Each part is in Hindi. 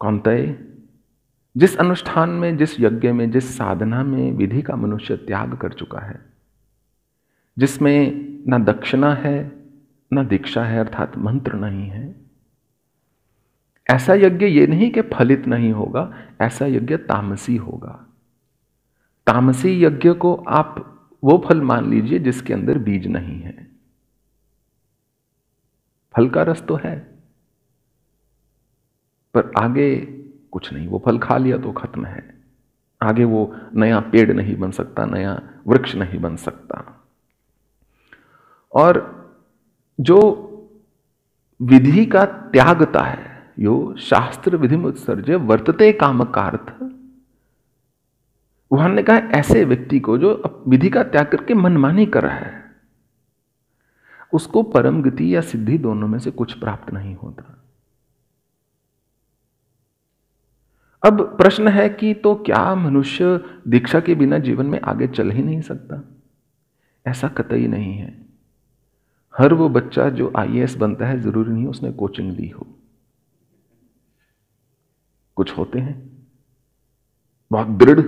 कौन्तेय, जिस अनुष्ठान में, जिस यज्ञ में, जिस साधना में विधि का मनुष्य त्याग कर चुका है, जिसमें ना दक्षिणा है ना दीक्षा है, अर्थात मंत्र नहीं है, ऐसा यज्ञ ये नहीं कि फलित नहीं होगा, ऐसा यज्ञ तामसी होगा। तामसी यज्ञ को आप वो फल मान लीजिए जिसके अंदर बीज नहीं है। फल का रस तो है पर आगे कुछ नहीं, वो फल खा लिया तो खत्म है, आगे वो नया पेड़ नहीं बन सकता, नया वृक्ष नहीं बन सकता। और जो विधि का त्यागता है, यो शास्त्र विधि उत्सर्ज्य वर्तते कामकार्थ, वहां ने कहा ऐसे व्यक्ति को जो विधि का त्याग करके मनमानी कर रहा है, उसको परम गति या सिद्धि दोनों में से कुछ प्राप्त नहीं होता। अब प्रश्न है कि तो क्या मनुष्य दीक्षा के बिना जीवन में आगे चल ही नहीं सकता? ऐसा कतई नहीं है। हर वो बच्चा जो आईएएस बनता है जरूरी नहीं उसने कोचिंग ली हो। कुछ होते हैं बहुत दृढ़,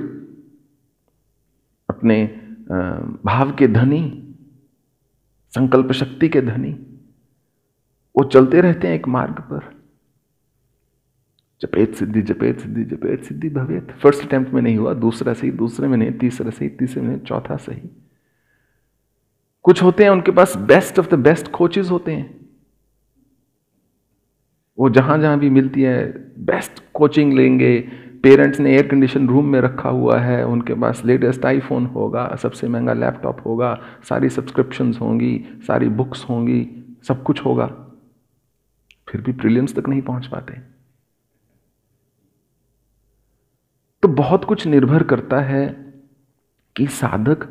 अपने भाव के धनी, संकल्प शक्ति के धनी, वो चलते रहते हैं एक मार्ग पर, जपेत सिद्धि जपेत सिद्धि जपेत सिद्धि भवेत। फर्स्ट अटेम्प्ट में नहीं हुआ, दूसरा सही, दूसरे में नहीं, तीसरा सही, तीसरे में नहीं, चौथा सही। कुछ होते हैं उनके पास best of the best coaches होते हैं, वो जहां जहां भी मिलती है बेस्ट कोचिंग लेंगे। पेरेंट्स ने एयर कंडीशन रूम में रखा हुआ है, उनके पास लेटेस्ट आईफोन होगा, सबसे महंगा लैपटॉप होगा, सारी सब्सक्रिप्शंस होंगी, सारी बुक्स होंगी, सब कुछ होगा, फिर भी प्रीलिम्स तक नहीं पहुंच पाते। तो बहुत कुछ निर्भर करता है कि साधक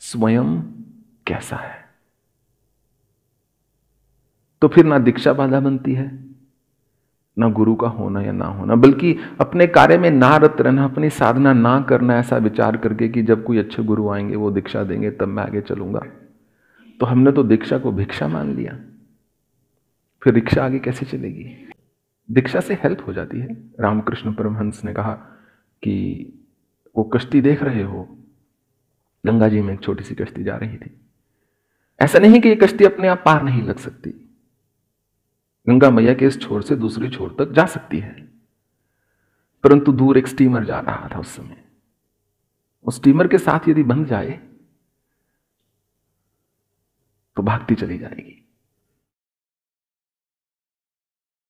स्वयं कैसा है। तो फिर ना दीक्षा बाधा बनती है, ना गुरु का होना या ना होना, बल्कि अपने कार्य में ना रत रहना, अपनी साधना ना करना, ऐसा विचार करके कि जब कोई अच्छे गुरु आएंगे वो दीक्षा देंगे तब मैं आगे चलूंगा। तो हमने तो दीक्षा को भिक्षा मान लिया, फिर दीक्षा आगे कैसे चलेगी? दीक्षा से हेल्प हो जाती है। रामकृष्ण परमहंस ने कहा कि वो कश्ती देख रहे हो, गंगा जी में एक छोटी सी कश्ती जा रही थी। ऐसा नहीं कि ये कश्ती अपने आप पार नहीं लग सकती, गंगा मैया के इस छोर से दूसरे छोर तक जा सकती है, परंतु दूर एक स्टीमर जा रहा था उस समय। उस स्टीमर के साथ यदि बंध जाए तो भागती चली जाएगी।